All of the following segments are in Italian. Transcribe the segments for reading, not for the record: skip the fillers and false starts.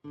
La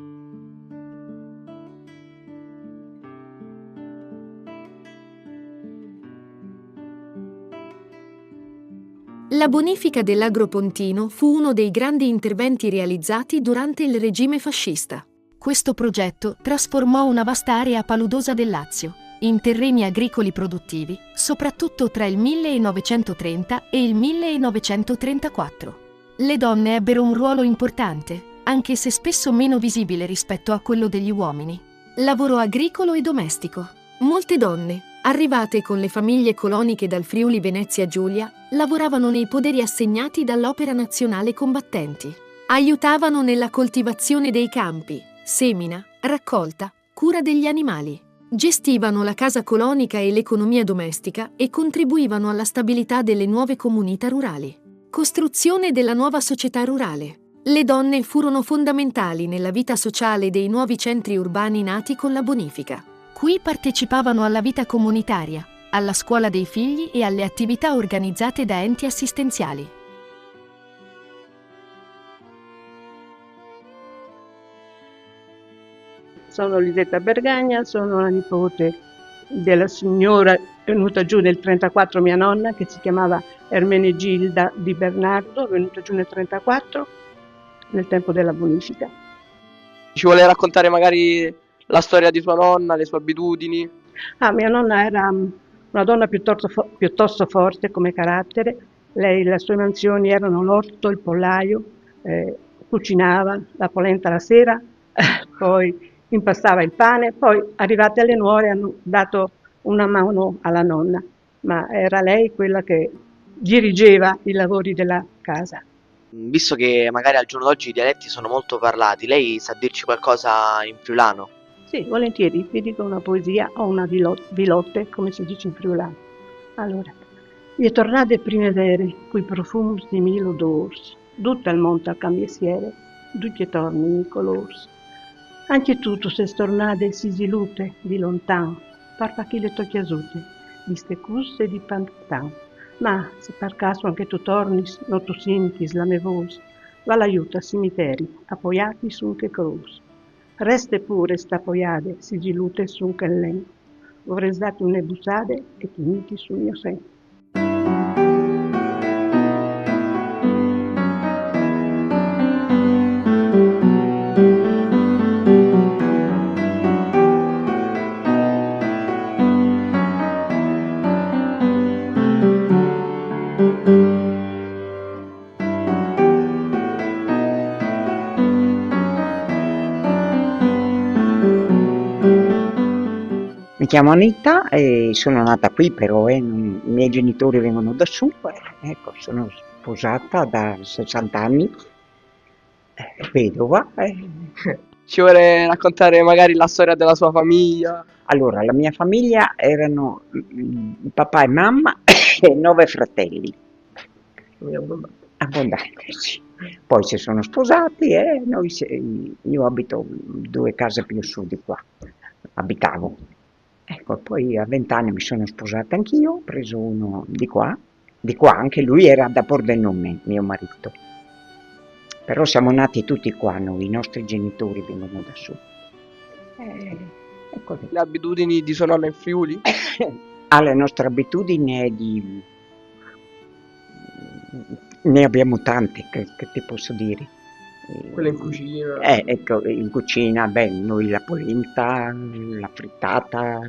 bonifica dell'Agropontino fu uno dei grandi interventi realizzati durante il regime fascista. Questo progetto trasformò una vasta area paludosa del Lazio in terreni agricoli produttivi, soprattutto tra il 1930 e il 1934. Le donne ebbero un ruolo importante, anche se spesso meno visibile rispetto a quello degli uomini. Lavoro agricolo e domestico. Molte donne, arrivate con le famiglie coloniche dal Friuli Venezia Giulia, lavoravano nei poderi assegnati dall'Opera Nazionale Combattenti. Aiutavano nella coltivazione dei campi, semina, raccolta, cura degli animali. Gestivano la casa colonica e l'economia domestica e contribuivano alla stabilità delle nuove comunità rurali. Costruzione della nuova società rurale. Le donne furono fondamentali nella vita sociale dei nuovi centri urbani nati con la bonifica. Qui partecipavano alla vita comunitaria, alla scuola dei figli e alle attività organizzate da enti assistenziali. Sono Lisetta Bergagna, sono la nipote della signora venuta giù nel 34, mia nonna, che si chiamava Ermenegilda Di Bernardo, venuta giù nel 34, nel tempo della bonifica. Ci vuole raccontare magari la storia di sua nonna, le sue abitudini? Mia nonna era una donna piuttosto forte come carattere. Lei, le sue mansioni erano l'orto, il pollaio, cucinava la polenta la sera, poi impastava il pane, poi arrivate alle nuore hanno dato una mano alla nonna, ma era lei quella che dirigeva i lavori della casa. Visto che magari al giorno d'oggi i dialetti sono molto parlati, lei sa dirci qualcosa in friulano? Sì, volentieri, vi dico una poesia o una vilotte, come si dice in friulano. Allora, je tornate primavere, cui profumus di mil odors, tutto il monte a cambiesiere, tutti torni i colors. Anche tu sei tornate si silute di lontan, parpa chi le tocchi asute, di ste cusse di pantan. Ma se per caso anche tu torni, non tu sentis la mia voce, va l'aiuto a cimiteri, appoggiati su che croce. Reste pure sta appoggiate, si silute su che len. Vorrei date une bussate e ti miti sul mio sen. Mi chiamo Anita e sono nata qui, però i miei genitori vengono da su, ecco, sono sposata da 60 anni, vedova. Ci vuole raccontare magari la storia della sua famiglia? Allora, la mia famiglia erano papà e mamma e 9 fratelli. Abbondante, sì. Poi si sono sposati e io abito 2 case più su di qua, abitavo. Ecco, poi a 20 anni mi sono sposata anch'io, ho preso uno di qua, anche lui era da Pordenone, mio marito. Però siamo nati tutti qua noi, i nostri genitori vengono da su. Ecco. Le abitudini di sua nonna in Friuli? Le nostre abitudini ne abbiamo tante, che ti posso dire. Quelle in cucina? Ecco, in cucina, noi la polenta, la frittata,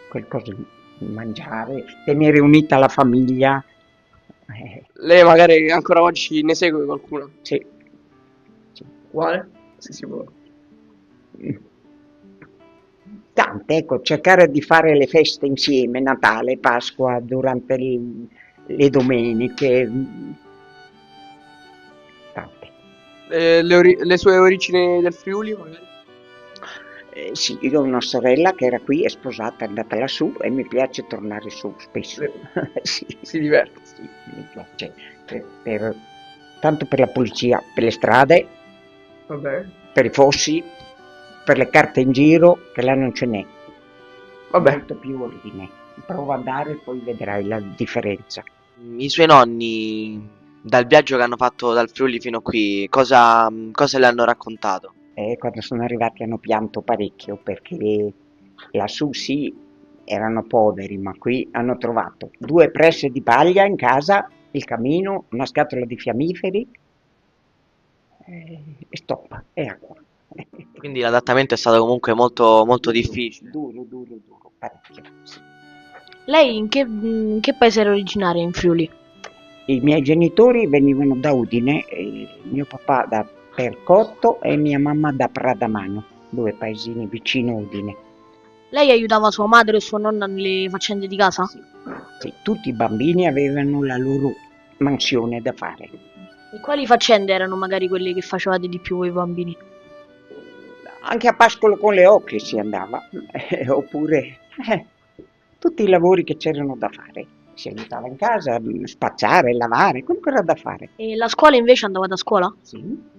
qualcosa di mangiare, tenere unita la famiglia. Lei magari ancora oggi ne segue qualcuno? Sì. Quale? Se si può. Tante, ecco, cercare di fare le feste insieme, Natale, Pasqua, durante le domeniche. Le sue origini del Friuli magari? Sì, io ho una sorella che era qui, è sposata, è andata lassù e mi piace tornare su spesso. Sì. Si diverte? Sì, mi piace. Tanto per la pulizia, per le strade, Vabbè. per i fossi, per le carte in giro, che là non ce n'è. Vabbè. Molto più ordine. Prova ad andare e poi vedrai la differenza. I suoi nonni, dal viaggio che hanno fatto dal Friuli fino a qui, cosa le hanno raccontato? E quando sono arrivati hanno pianto parecchio perché lassù sì erano poveri, ma qui hanno trovato 2 presse di paglia in casa, il camino, una scatola di fiammiferi e stoppa e acqua. Quindi l'adattamento è stato comunque molto, molto difficile. Duro, parecchio. Sì. Lei in che paese era originaria in Friuli? I miei genitori venivano da Udine, mio papà da Percotto e mia mamma da Pradamano, 2 paesini vicino Udine. Lei aiutava sua madre e sua nonna nelle faccende di casa? Sì, tutti i bambini avevano la loro mansione da fare. E quali faccende erano magari quelle che facevate di più voi bambini? Anche a pascolo con le oche si andava, oppure tutti i lavori che c'erano da fare. Si aiutava in casa, spacciare, lavare, quello che era da fare. E la scuola invece andavate a scuola? Sì.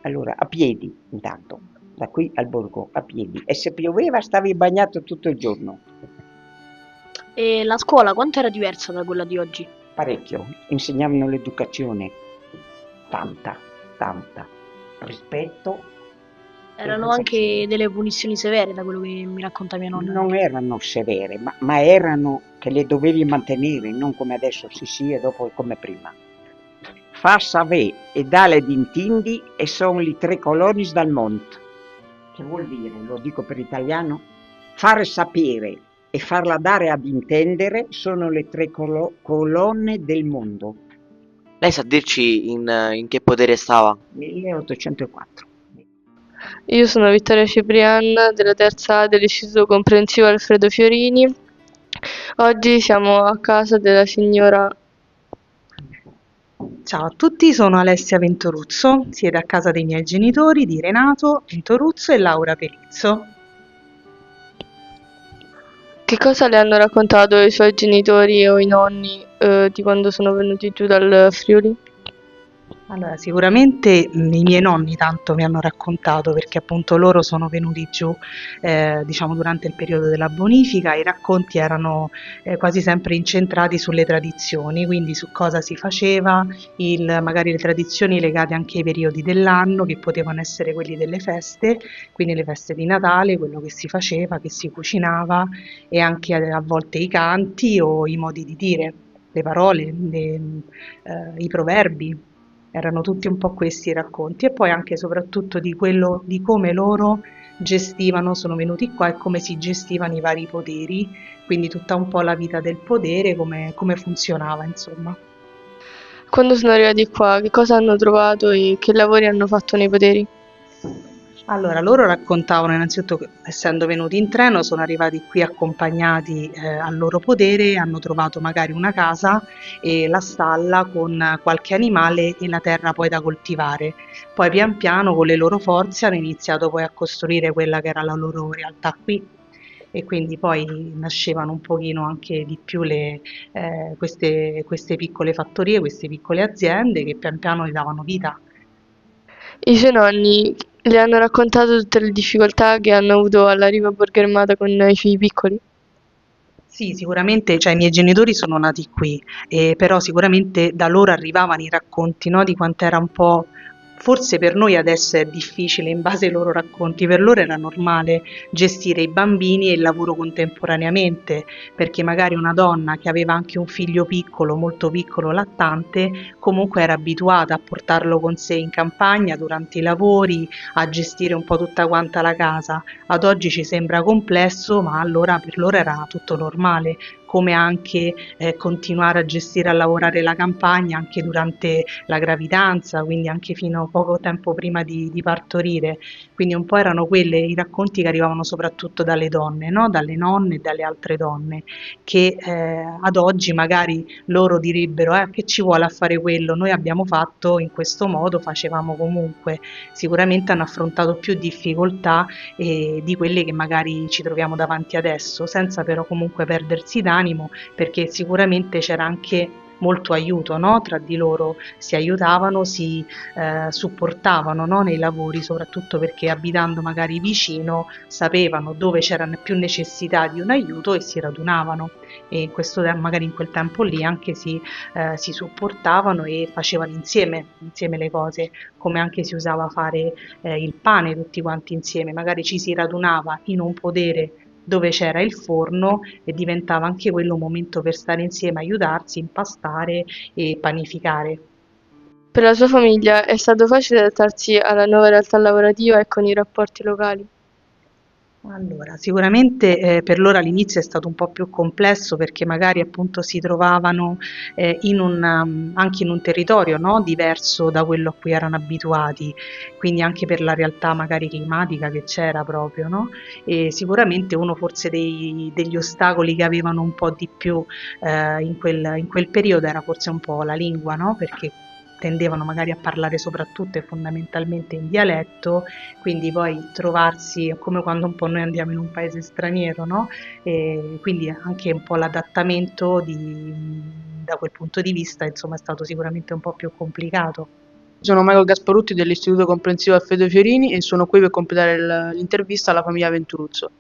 Allora, a piedi intanto, da qui al borgo, a piedi. E se pioveva stavi bagnato tutto il giorno. E la scuola quanto era diversa da quella di oggi? Parecchio. Insegnavano l'educazione. Tanta. Rispetto. Erano anche delle punizioni severe da quello che mi racconta mia nonna. Non erano severe, ma erano che le dovevi mantenere, non come adesso sì e dopo è come prima. Fa saber e dale d'intindi e sono i 3 colonis dal mont. Che vuol dire, lo dico per italiano, fare sapere e farla dare ad intendere sono le 3 colonne del mondo. Lei sa dirci in che potere stava? 1804. Io sono Vittoria Ciprian della terza A dell'Istituto Comprensivo Alfredo Fiorini. Oggi siamo a casa della signora. Ciao a tutti, sono Alessia Ventoruzzo, siete a casa dei miei genitori di Renato Ventoruzzo e Laura Pelizzo. Che cosa le hanno raccontato i suoi genitori o i nonni di quando sono venuti giù dal Friuli? Allora, sicuramente i miei nonni tanto mi hanno raccontato perché appunto loro sono venuti giù diciamo durante il periodo della bonifica. I racconti erano quasi sempre incentrati sulle tradizioni, quindi su cosa si faceva, magari le tradizioni legate anche ai periodi dell'anno che potevano essere quelli delle feste, quindi le feste di Natale, quello che si faceva, che si cucinava e anche a volte i canti o i modi di dire, le parole, i proverbi. Erano tutti un po' questi i racconti e poi anche e soprattutto di come loro gestivano, sono venuti qua e come si gestivano i vari poteri, quindi tutta un po' la vita del potere, come funzionava, insomma. Quando sono arrivati qua, che cosa hanno trovato e che lavori hanno fatto nei poteri? Allora, loro raccontavano innanzitutto che essendo venuti in treno sono arrivati qui accompagnati al loro podere, hanno trovato magari una casa e la stalla con qualche animale e la terra poi da coltivare. Poi pian piano con le loro forze hanno iniziato poi a costruire quella che era la loro realtà qui e quindi poi nascevano un pochino anche di più queste piccole fattorie, queste piccole aziende che pian piano gli davano vita. I suoi nonni le hanno raccontato tutte le difficoltà che hanno avuto all'arrivo a Borgo Armata con i figli piccoli? Sì, sicuramente, cioè i miei genitori sono nati qui, però sicuramente da loro arrivavano i racconti, no, di quanto era un po'. Forse per noi adesso è difficile in base ai loro racconti, per loro era normale gestire i bambini e il lavoro contemporaneamente, perché magari una donna che aveva anche un figlio piccolo, molto piccolo, lattante, comunque era abituata a portarlo con sé in campagna durante i lavori, a gestire un po' tutta quanta la casa. Ad oggi ci sembra complesso, ma allora per loro era tutto normale, come anche continuare a gestire e a lavorare la campagna anche durante la gravidanza, quindi anche fino a poco tempo prima di partorire. Quindi un po' erano quelli i racconti che arrivavano soprattutto dalle donne, no? Dalle nonne e dalle altre donne, che ad oggi magari loro direbbero che ci vuole a fare quello, noi abbiamo fatto in questo modo, facevamo comunque. Sicuramente hanno affrontato più difficoltà di quelle che magari ci troviamo davanti adesso, senza però comunque perdersi d'animo, perché sicuramente c'era anche molto aiuto, no? Tra di loro si aiutavano, si supportavano, no? Nei lavori, soprattutto perché abitando magari vicino sapevano dove c'era più necessità di un aiuto e si radunavano, e magari in quel tempo lì anche si supportavano e facevano insieme le cose, come anche si usava fare il pane tutti quanti insieme, magari ci si radunava in un podere dove c'era il forno e diventava anche quello un momento per stare insieme, aiutarsi, impastare e panificare. Per la sua famiglia è stato facile adattarsi alla nuova realtà lavorativa e con i rapporti locali? Allora, sicuramente per loro all'inizio è stato un po' più complesso perché magari appunto si trovavano anche in un territorio, no? Diverso da quello a cui erano abituati, quindi anche per la realtà magari climatica che c'era proprio, no? E sicuramente uno forse degli ostacoli che avevano un po' di più in quel periodo era forse un po' la lingua, no? Perché tendevano magari a parlare soprattutto e fondamentalmente in dialetto, quindi poi trovarsi come quando un po' noi andiamo in un paese straniero, no? E quindi anche un po' l'adattamento da quel punto di vista, insomma, è stato sicuramente un po' più complicato. Sono Michael Gasparutti dell'Istituto Comprensivo Alfredo Fiorini e sono qui per completare l'intervista alla famiglia Venturuzzo.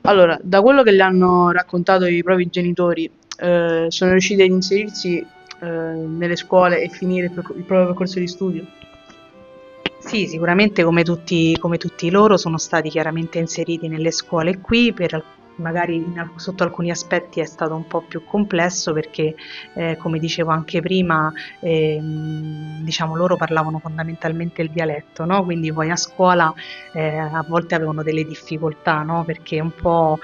Allora, da quello che le hanno raccontato i propri genitori, sono riusciti ad inserirsi nelle scuole e finire il proprio percorso di studio? Sì, sicuramente come tutti loro sono stati chiaramente inseriti nelle scuole qui, magari sotto alcuni aspetti è stato un po' più complesso perché come dicevo anche prima diciamo loro parlavano fondamentalmente il dialetto, no? Quindi poi a scuola a volte avevano delle difficoltà, no? Perché un po'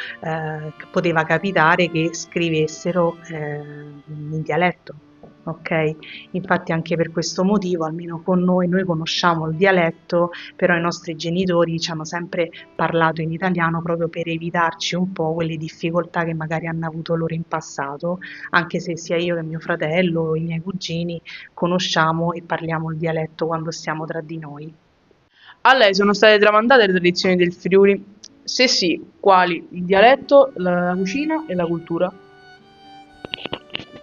poteva capitare che scrivessero in dialetto. Ok, infatti anche per questo motivo, almeno con noi conosciamo il dialetto, però i nostri genitori ci hanno sempre parlato in italiano proprio per evitarci un po' quelle difficoltà che magari hanno avuto loro in passato, anche se sia io che mio fratello, i miei cugini conosciamo e parliamo il dialetto quando siamo tra di noi. A lei sono state tramandate le tradizioni del Friuli? Se sì, quali? Il dialetto, la cucina e la cultura?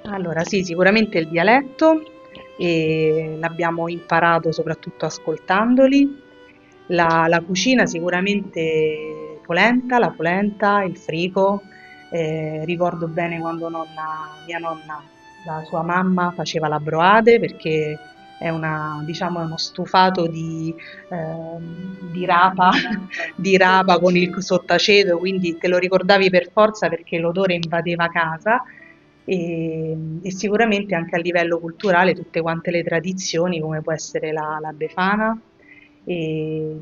Allora sì, sicuramente il dialetto e l'abbiamo imparato soprattutto ascoltandoli, la cucina sicuramente la polenta, il frico, ricordo bene quando mia nonna, la sua mamma faceva la broade perché è diciamo, è uno stufato di rapa, di rapa con il sottaceto, quindi te lo ricordavi per forza perché l'odore invadeva casa. E sicuramente anche a livello culturale tutte quante le tradizioni come può essere la Befana e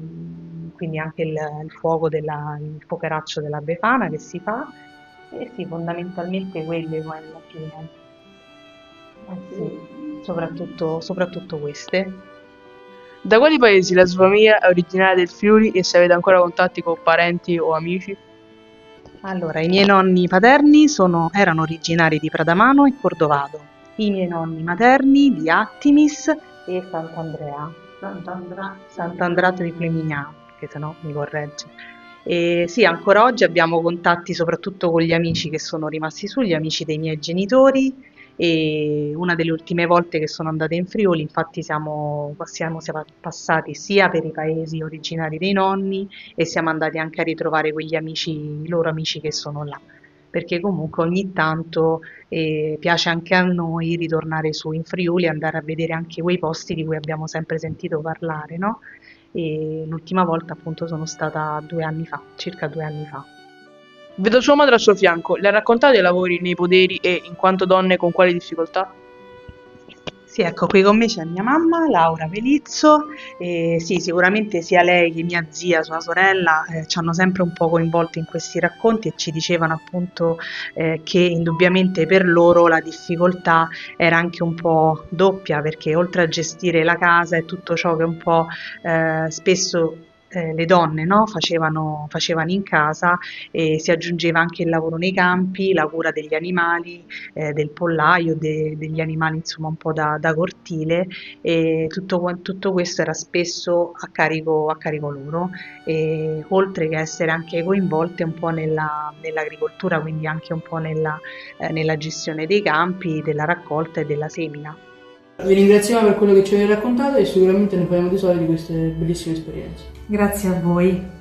quindi anche il fuoco il focheraccio della Befana che si fa e sì, fondamentalmente quelle poi alla fine sì, soprattutto queste. Da quali paesi la sua famiglia è originaria del Friuli e se avete ancora contatti con parenti o amici? Allora, i miei nonni paterni erano originari di Pradamano e Cordovado, i miei nonni materni di Attimis e Sant'Andrato di Flamignano, che se no mi corregge. E sì, ancora oggi abbiamo contatti soprattutto con gli amici che sono rimasti su, gli amici dei miei genitori e una delle ultime volte che sono andata in Friuli, infatti siamo passati sia per i paesi originari dei nonni e siamo andati anche a ritrovare quegli amici, i loro amici che sono là, perché comunque ogni tanto piace anche a noi ritornare su in Friuli e andare a vedere anche quei posti di cui abbiamo sempre sentito parlare, no? E l'ultima volta appunto sono stata circa 2 anni fa. Vedo sua madre al suo fianco, le ha raccontato i lavori nei poderi e in quanto donne con quali difficoltà? Sì, ecco, qui con me c'è mia mamma, Laura Pelizzo, e sì, sicuramente sia lei che mia zia, sua sorella, ci hanno sempre un po' coinvolti in questi racconti e ci dicevano appunto che indubbiamente per loro la difficoltà era anche un po' doppia, perché oltre a gestire la casa e tutto ciò che un po' spesso le donne, no, facevano in casa, e si aggiungeva anche il lavoro nei campi, la cura degli animali, del pollaio, degli animali insomma un po' da cortile, e tutto questo era spesso a carico loro, e oltre che essere anche coinvolte un po' nell'agricoltura, quindi anche un po' nella gestione dei campi, della raccolta e della semina. Vi ringraziamo per quello che ci avete raccontato e sicuramente ne faremo tesoro di queste bellissime esperienze. Grazie a voi.